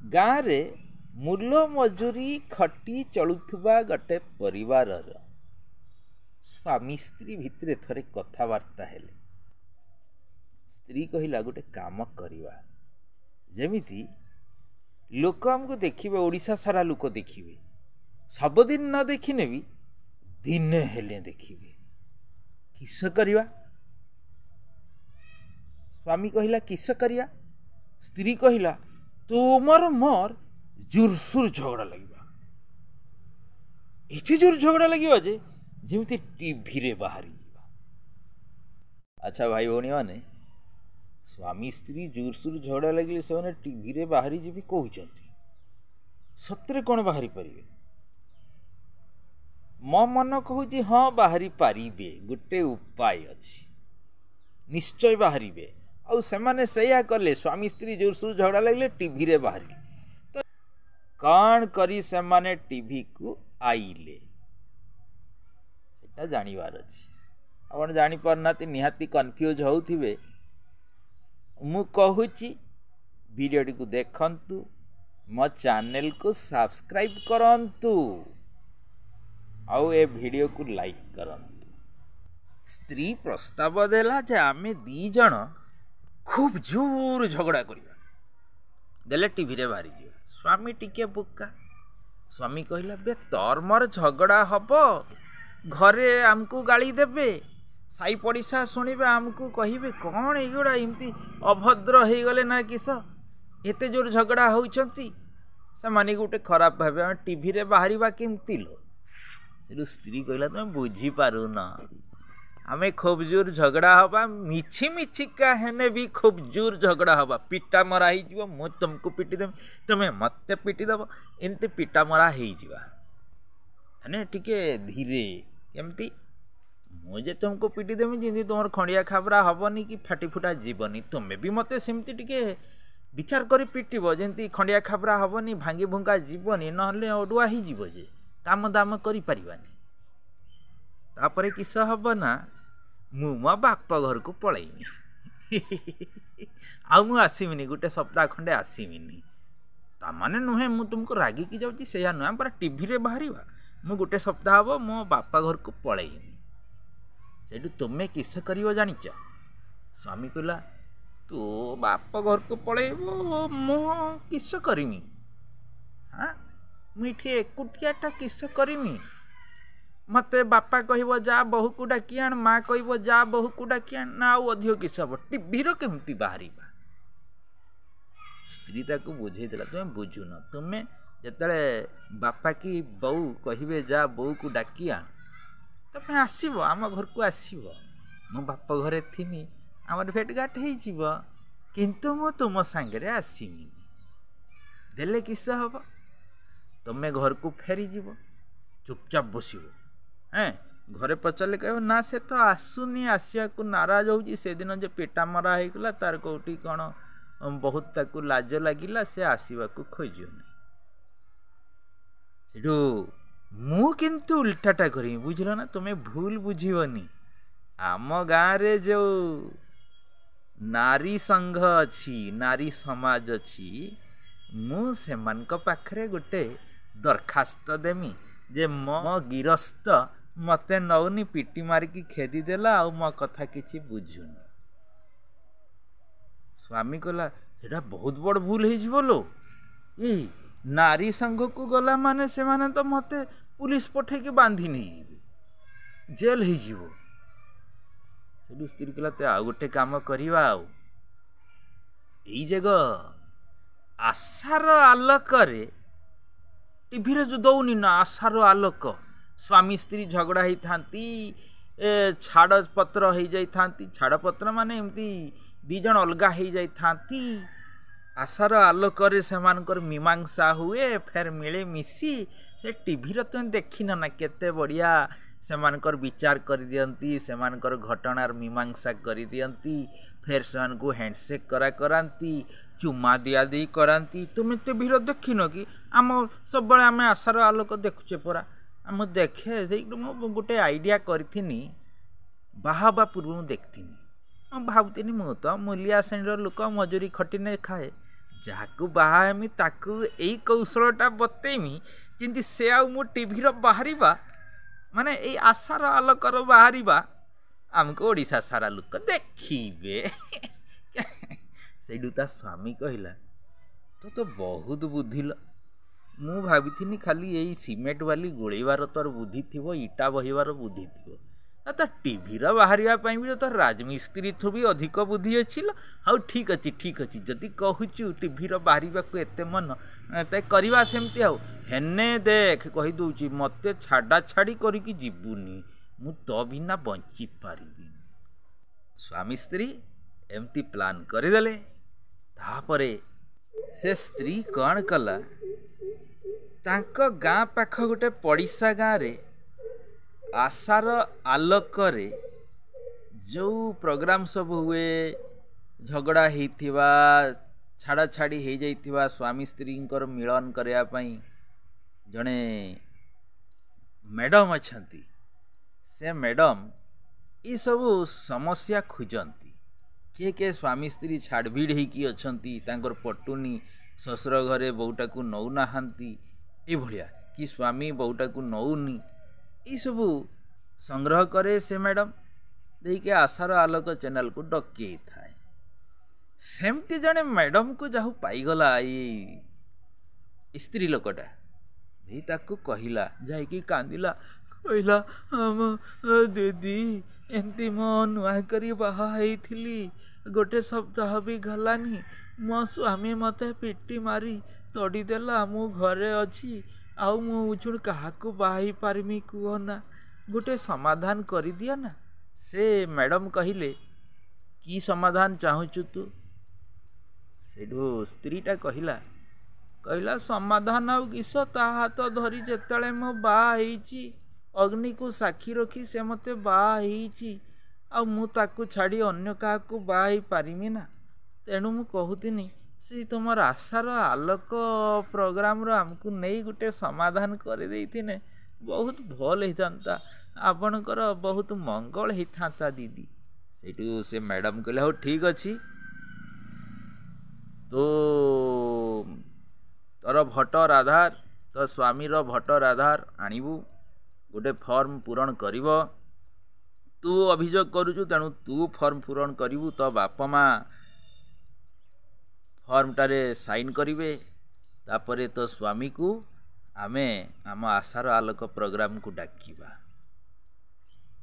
गाँ रे मूल मजूरी खटी चलुवा गोटे परिवार स्वामी स्त्री भितर थरे कथबार्ता हेले। स्त्री कहला गोटे काम करवा जमीती लोक आमको देखिए, ओडिशा सारा लोक देखिए, सबदिन न देखिने भी दिने हेले देखिए, किस करवा। स्वामी कहला किस करवा। स्त्री कहला तुमर मोर जोरसोर झगड़ा लगे, एठी जोर झगड़ा लगे जे जमी टीवी रे बाहरी जावा। अच्छा भाई भौणी मैंने स्वामी स्त्री जोरसोर झगड़ा लगे से टीवी रे बाहरी जी कहते सतरे कौन बाहरी पारे? मो मन कहूँ हाँ बाहरी पारे, गोटे उपाय अच्छी, निश्चय बाहरी। आउ सेमाने सैया कले, स्वामी स्त्री जोरसोर झगड़ा लगे टीवी रे बाहरी तो कौन करी सेमाने टीवी को आईले सेटा जानिबार अछि। आपण जानि पारना निहाती कन्फ्यूज होउथिबे। मु कहूची वीडियो को देखंतु, मो चैनल को सब्सक्राइब करंतु आउ ए वीडियो को लाइक करंतु। स्त्री प्रस्ताव देला जे आमे दी जण खूब जोर झगड़ा करिया, देले टीवी रे बाहरी जियो। स्वामी टिके बुक्का। स्वामी कहला बे तोर मोर झगड़ा हबो, घरे आमको गाली देबे, साई पड़िशा शुणिबे, आमको कहिबे कौन एगुड़ा इमती अभद्र हो गले ना किस एते जोर झगड़ा होउछंती, से माने गोटे खराब भाबे हम टीवी रे बाहरीबा केमती लो। सेटु स्त्री कहला तुम बुझी पारु ना, आमे खूब जोर झगड़ा हवा, मिछि मिछि का हेने भी खूब जोर झगड़ा हवा, पिटा मरा ही जीव, मु तुमको पिटी देम, तुमे मते पिटी दब, एंते पिटा मरा ही जीवा। हने टिके धीरे केमती मुझे तुमको पिटी देमी जिंदी तुमर खंडिया खाबरा हबनी कि फाटी फुटा जीवनी, तुमे भी मते सेमती टिके विचार करी पिटिबो जेंती खंडिया खाबरा हबनी, भांगी भुंगा जीवनी, नहले अडुआ ही जीव जे काम दाम करि परिबानी। तापरे किस हब ना मु मो बाप घर को पलैमी आ मु आसीमिनी, गोटे सप्ताह खंडे आसीमिनी। ता माने नुहे मु तुमको रागी की जाउची सेया नुहे, पर टीवी रे बाहरीबा मु गोटे सप्ताह हबो मो बापा घर को पलैमी। सेठू तुमे किस करियो जानिच? स्वामी कहला तू बाप घर को पलैबो, मु किस करिमी? हाँ मुठी एकुटियाटा किस करिमी? मते बापा कहबो जा बहु को डाकी आन, माँ कहबो जा बहु को डाकी आन, ना आउ अधिक किस हम टीवीर केमती बाहरीबा। स्त्री ताको बुझे देला तुमे बुझुन, तुमे जेतले बापा की बहु कहबे जा बहु को डाकी आन, तमे आसीबो आम घर को आसीबो, मो बाप घरे थिमी, आमर भेटघाट हो जीव, किंतु मो तुम सांगरे आसीमी। देले किस हब? तुमे घर को फेरी जीव, चुपचाप बसिबो। हैं घरे पचारे कह ना से तो आसुनी, आसिया को नाराज होउची, से दिन जे पेटा मरा होइकला तार कोठी कौन बहुत ताकू लाज लागिला, से आसीबा को खोजियो नहीं। सेठू मु किंतु उल्टाटा करी, बुझल ना, तुम्हें भूल बुझीबनी। आम गाँव रे जो नारी संघ अच्छी, नारी समाज अच्छी, मु सेमानक पाखरे गोटे दरखास्त देमी जे मो गिरस्त मते नौनी पिटी मारिकी खेदी देला, आ मो कथा किछि बुझुनी। स्वामी कहला सेटा बहुत बड़ भूल हो जिवो लो, ए नारी संघ को गला माने से माने तो मते पुलिस पठे के बांधी नहीं जेल हो जीवो। सेठू स्त्री कहला ते आ गोटे काम करिवा, आउ एई जगह आशार आलोक रे टीवी रे जो दौनी ना आशार आलोक, स्वामी स्त्री झगड़ा ही थांती, छाड़ पत्र हो जाई थांती, छाड़ पत्र माने एमती दी जण अलगा हो जाई थांती, आशार आलोक रे सेमानकर मीमांसा हुए, फेर मिले मिसी से टीवी रे तुम देखिन ना केते बढ़िया सेमानकर विचार कर दियंती, सेमानकर घटनार मीमांसा कर दियंती, फेर सेमान को हैंडशेक करांती, चुमा दिया दी करांती। तुम टीवी रे देखिन कि आम सब बळे आमे आशार आलोक देखुचे परा, आम देखे से गोटे आइडिया करिथिनी, बाहाबा पूर्व देखथिनी, भावतीनी मु तो मूलिया श्रेणी लोक मजूरी खटी नहीं खाए, ଯାହାକୁ ବାହା ହେମି ତାକୁ ଏଇ କୌଶଳଟା ବତେଇମି ଯେମିତି ସେ ଆଉ ମୋ ଟିଭିର ବାହାରିବା ମାନେ ଏଇ ଆଶାର ଆଲୋକର ବାହାରିବା ଆମକୁ ଓଡ଼ିଶା ସାରା ଲୋକ ଦେଖିବେ। ସେଇଠୁ ତା ସ୍ୱାମୀ କହିଲା ତୁ ତ ବହୁତ ବୁଦ୍ଧିଲ, ମୁଁ ଭାବିଥିନି ଖାଲି ଏଇ ସିମେଣ୍ଟ ବାଲି ଗୋଳେଇବାର ତୋର ବୁଦ୍ଧି ଥିବ, ଇଟା ବହିବାର ବୁଦ୍ଧି ଥିବ, ତା ଟିଭିର ବାହାରିବା ପାଇଁ ବି ତୋର ରାଜମିସ୍ତ୍ରୀଠୁ ବି ଅଧିକ ବୁଦ୍ଧି ଅଛି। ହଉ ଠିକ୍ ଅଛି ଯଦି କହୁଛୁ ଟିଭିର ବାହାରିବାକୁ ଏତେ ମନ ତ କରିବା ସେମିତି। ଆଉ ହେନେ ଦେଖ କହିଦେଉଛି ମୋତେ ଛାଡ଼ା ଛାଡ଼ି କରିକି ଯିବୁନି, ମୁଁ ତୋ ବିନା ବଞ୍ଚିପାରିବିନି। ସ୍ୱାମୀ ସ୍ତ୍ରୀ ଏମିତି ପ୍ଲାନ୍ କରିଦେଲେ। ତାପରେ ସେ ସ୍ତ୍ରୀ କ'ଣ କଲା, ତାଙ୍କ ଗାଁ ପାଖ ଗୋଟେ ପଡ଼ିଶା ଗାଁରେ ଆଶାର ଆଲୋକରେ ଯେଉଁ ପ୍ରୋଗ୍ରାମ ସବୁ ହୁଏ, ଝଗଡ଼ା ହେଇଥିବା, ଛାଡ଼ା ଛାଡ଼ି ହେଇଯାଇଥିବା ସ୍ୱାମୀ ସ୍ତ୍ରୀଙ୍କର ମିଳନ କରିବା ପାଇଁ ଜଣେ ମ୍ୟାଡ଼ମ୍ ଅଛନ୍ତି। ସେ ମ୍ୟାଡ଼ମ୍ ଏସବୁ ସମସ୍ୟା ଖୋଜନ୍ତି। କିଏ କିଏ ସ୍ୱାମୀ ସ୍ତ୍ରୀ ଛାଡ଼ଭିଡ଼ ହେଇକି ଅଛନ୍ତି, ତାଙ୍କର ପଟୁନି, ଶ୍ୱଶୁର ଘରେ ବୋହୂଟାକୁ ନେଉନାହାନ୍ତି, ଏଇଭଳିଆ କି ସ୍ୱାମୀ ବୋହୂଟାକୁ ନେଉନି, ଏଇସବୁ ସଂଗ୍ରହ କରେ ସେ ମ୍ୟାଡ଼ମ୍, ଦେଇକି ଆଶାର ଆଲୋକ ଚ୍ୟାନେଲକୁ ଡକେଇଥାଏ। ସେମିତି ଜଣେ ମ୍ୟାଡ଼ମ୍କୁ ଯାହା ପାଇଗଲା ଏଇ ସ୍ତ୍ରୀ ଲୋକଟା, ଦେଇ ତାକୁ କହିଲା, ଯାଇକି କାନ୍ଦିଲା, କହିଲା ଦିଦି ଏମିତି ମୋ ନୂଆ କରି ବାହା ହେଇଥିଲି, ଗୋଟେ ସପ୍ତାହ ବି ଗଲାନି, ମୋ ସ୍ୱାମୀ ମୋତେ ପିଟି ମାରି ତଡ଼ିଦେଲା, ମୁଁ ଘରେ ଅଛି, ଆଉ ମୁଁ କାହାକୁ ବାହା ହେଇପାରିମି କୁହ ନା, ଗୋଟେ ସମାଧାନ କରିଦିଅ ନା। ସେ ମ୍ୟାଡ଼ମ୍ କହିଲେ କି ସମାଧାନ ଚାହୁଁଛୁ ତୁ? ସେଇଠୁ ସ୍ତ୍ରୀଟା କହିଲା ସମାଧାନ ଆଉ କିସ, ତା ହାତ ଧରି ଯେତେବେଳେ ମୁଁ ବାହା ହେଇଛି, ଅଗ୍ନିକୁ ସାକ୍ଷୀ ରଖି ସେ ମୋତେ ବାହା ହେଇଛି, ଆଉ ମୁଁ ତାକୁ ଛାଡ଼ି ଅନ୍ୟ କାହାକୁ ବାହା ହେଇପାରିମି ନା। ତେଣୁ ମୁଁ କହୁଥିନି ସେ ତୁମର ଆଶାର ଆଲୋକ ପ୍ରୋଗ୍ରାମର ଆମକୁ ନେଇ ଗୋଟେ ସମାଧାନ କରିଦେଇଥିନେ ବହୁତ ଭଲ ହେଇଥାନ୍ତା, ଆପଣଙ୍କର ବହୁତ ମଙ୍ଗଳ ହେଇଥାନ୍ତା ଦିଦି। ସେଇଠୁ ସେ ମ୍ୟାଡ଼ମ୍ କହିଲେ ହଉ ଠିକ୍ ଅଛି, ତୋର ଭୋଟର ଆଧାର, ତୋ ସ୍ୱାମୀର ଭୋଟର ଆଧାର ଆଣିବୁ, ଗୋଟେ ଫର୍ମ ପୂରଣ କରିବ, ତୁ ଅଭିଯୋଗ କରୁଛୁ ତେଣୁ ତୁ ଫର୍ମ ପୂରଣ କରିବୁ, ତୋ ବାପା ମା ଫର୍ମଟାରେ ସାଇନ୍ କରିବେ, ତାପରେ ତୋ ସ୍ୱାମୀକୁ ଆମେ ଆମ ଆଶାର ଆଲୋକ ପ୍ରୋଗ୍ରାମକୁ ଡାକିବା।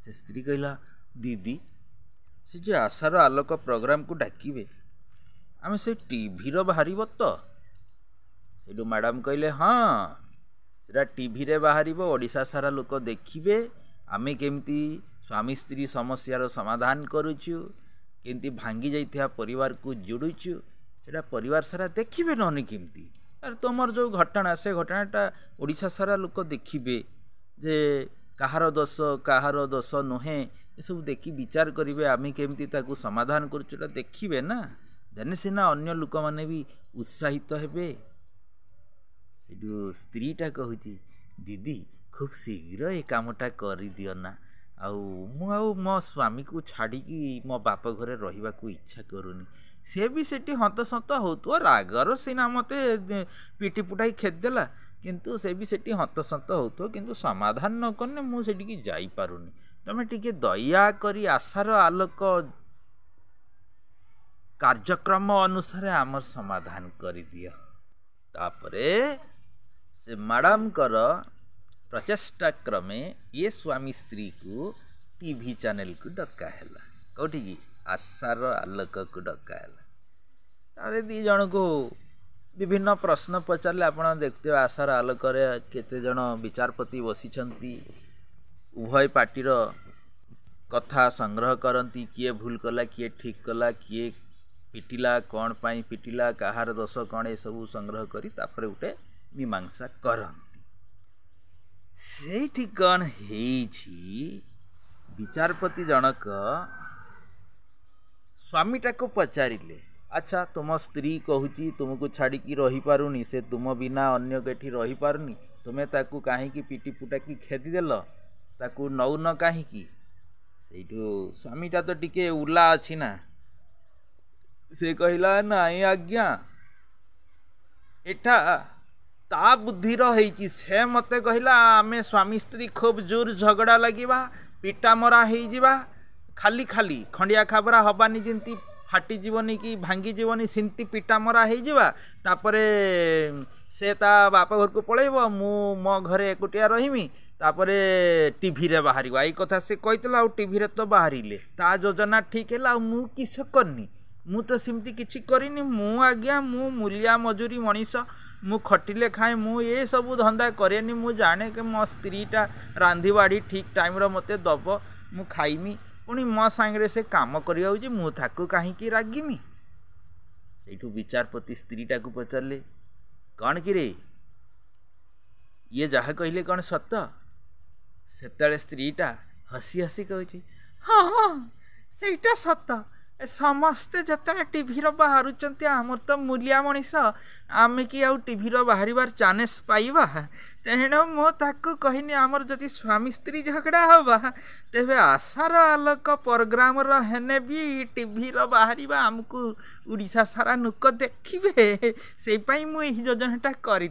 ସେ ସ୍ତ୍ରୀ କହିଲା ଦିଦି ସେ ଯେ ଆଶାର ଆଲୋକ ପ୍ରୋଗ୍ରାମକୁ ଡାକିବେ, ଆମେ ସେ ଟିଭିର ବାହାରିବ ତ? ସେଇଠୁ ମ୍ୟାଡ଼ାମ୍ କହିଲେ ହଁ, ସେଟା ଟିଭିରେ ବାହାରିବ, ଓଡ଼ିଶା ସାରା ଲୋକ ଦେଖିବେ ଆମେ କେମିତି ସ୍ୱାମୀ ସ୍ତ୍ରୀ ସମସ୍ୟାର ସମାଧାନ କରୁଛୁ, କେମିତି ଭାଙ୍ଗି ଯାଇଥିବା ପରିବାରକୁ ଯୋଡ଼ୁଛୁ, ସେଟା ପରିବାର ସାରା ଦେଖିବେ। ନହେଲେ କେମିତି ଆରେ ତୁମର ଯେଉଁ ଘଟଣା, ସେ ଘଟଣାଟା ଓଡ଼ିଶା ସାରା ଲୋକ ଦେଖିବେ, ଯେ କାହାର ଦୋଷ ନୁହେଁ, ଏସବୁ ଦେଖି ବିଚାର କରିବେ, ଆମେ କେମିତି ତାକୁ ସମାଧାନ କରୁଛୁ ଏଟା ଦେଖିବେ ନା, ଦେନେ ସିନା ଅନ୍ୟ ଲୋକମାନେ ବି ଉତ୍ସାହିତ ହେବେ। ସେଇଠୁ ସ୍ତ୍ରୀଟା କହୁଛି ଦିଦି ଖୁବ୍ ଶୀଘ୍ର ଏ କାମଟା କରିଦିଅ ନା, ଆଉ ମୁଁ ଆଉ ମୋ ସ୍ୱାମୀକୁ ଛାଡ଼ିକି ମୋ ବାପ ଘରେ ରହିବାକୁ ଇଚ୍ଛା କରୁନି। ସେ ବି ସେଠି ହନ୍ତସନ୍ତ ହେଉଥିବ, ରାଗର ସିନା ମୋତେ ପିଟି ପୁଟାଇ ଖେଦିଦେଲା, କିନ୍ତୁ ସେ ବି ସେଠି ହନ୍ତସନ୍ତ ହେଉଥିବ, କିନ୍ତୁ ସମାଧାନ ନ କଲେ ମୁଁ ସେଠିକି ଯାଇପାରୁନି, ତମେ ଟିକେ ଦୟାକରି ଆଶାର ଆଲୋକ କାର୍ଯ୍ୟକ୍ରମ ଅନୁସାରେ ଆମର ସମାଧାନ କରିଦିଅ। ତାପରେ ସେ ମ୍ୟାଡ଼ାମଙ୍କର ପ୍ରଚେଷ୍ଟା କ୍ରମେ ଏ ସ୍ୱାମୀ ସ୍ତ୍ରୀକୁ ଟିଭି ଚ୍ୟାନେଲକୁ ଡକା ହେଲା। କେଉଁଠିକି? ଆଶାର ଆଲୋକକୁ ଡକା ହେଲା। ତାପରେ ଦୁଇ ଜଣଙ୍କୁ ବିଭିନ୍ନ ପ୍ରଶ୍ନ ପଚାରିଲେ। ଆପଣ ଦେଖୁଥିବେ ଆଶାର ଆଲୋକରେ କେତେଜଣ ବିଚାରପତି ବସିଛନ୍ତି, ଉଭୟ ପାର୍ଟିର କଥା ସଂଗ୍ରହ କରନ୍ତି, କିଏ ଭୁଲ କଲା, କିଏ ଠିକ୍ କଲା, କିଏ ପିଟିଲା, କ'ଣ ପାଇଁ ପିଟିଲା, କାହାର ଦୋଷ କ'ଣ, ଏସବୁ ସଂଗ୍ରହ କରି ତାପରେ ଗୋଟେ ମୀମାଂସା କରନ୍ତି। ସେଇଠି କ'ଣ ହେଇଛି, ବିଚାରପତି ଜଣକ ସ୍ୱାମୀଟାକୁ ପଚାରିଲେ, ଆଚ୍ଛା ତୁମ ସ୍ତ୍ରୀ କହୁଛି ତୁମକୁ ଛାଡ଼ିକି ରହିପାରୁନି, ସେ ତୁମ ବିନା ଅନ୍ୟ କେଠି ରହିପାରୁନି, ତୁମେ ତାକୁ କାହିଁକି ପିଟି ପୁଟାକି ଖେଦିଦେଲ, ତାକୁ ନଉନ କାହିଁକି? ସେଇଠୁ ସ୍ୱାମୀଟା ତ ଟିକେ ଉଲା ଅଛି ନା, ସେ କହିଲା ନାଇଁ ଆଜ୍ଞା, एटा ता बुद्धिर होइछि से मते कहला आमे स्वामी स्त्री खूब जोर झगड़ा लगिबा पिटा मरा हो जिबा खाली खाली खंडिया खाबरा हबानी जिंती फाटी जीवनी कि भांगी जीवनी सिंती पिटा मरा हो जिबा तापरे से ता बाप घर को पळेबो मु मो घरे एकुटिया रहिमी तापरे टीवी रे बाहरी आई कथा से कहितला टीवी रे तो बाहरिले ता योजना ठीक हैला मु किस करनी मु तो सिमती किछि करिनी मु आज्ञा मु मूलिया मजूरी मनीष मु खटिले खाए मु ये सब धंदा करेनी मु जाने कि मो स्त्रीटा रांधी बाड़ी ठीक टाइम रो मते दब मु खाइमी पुणी मो सांगे से काम करिया मु ताकू कहीं रागिमी सेठू विचारपति स्त्रीटा को पचारे कौन कि रे ये जहाँ कहले कौन सत सेतले स्त्रीटा हसी हसी कहूँ हाँ हाँ सेटा सत समस्ते जिते टीवी बाहर आमर तो मूलिया मनीष आम कि आउ टीवी बाहर चान्स पाइबा तेणु मो ताकू कहनी आमर जदि स्वामी स्त्री झगड़ा हवा तेबे आशार आलोक प्रोग्राम हेने भी टीवी बाहर आमको उड़ीसा सारा लोक देखिए से मुझे योजनाटा करी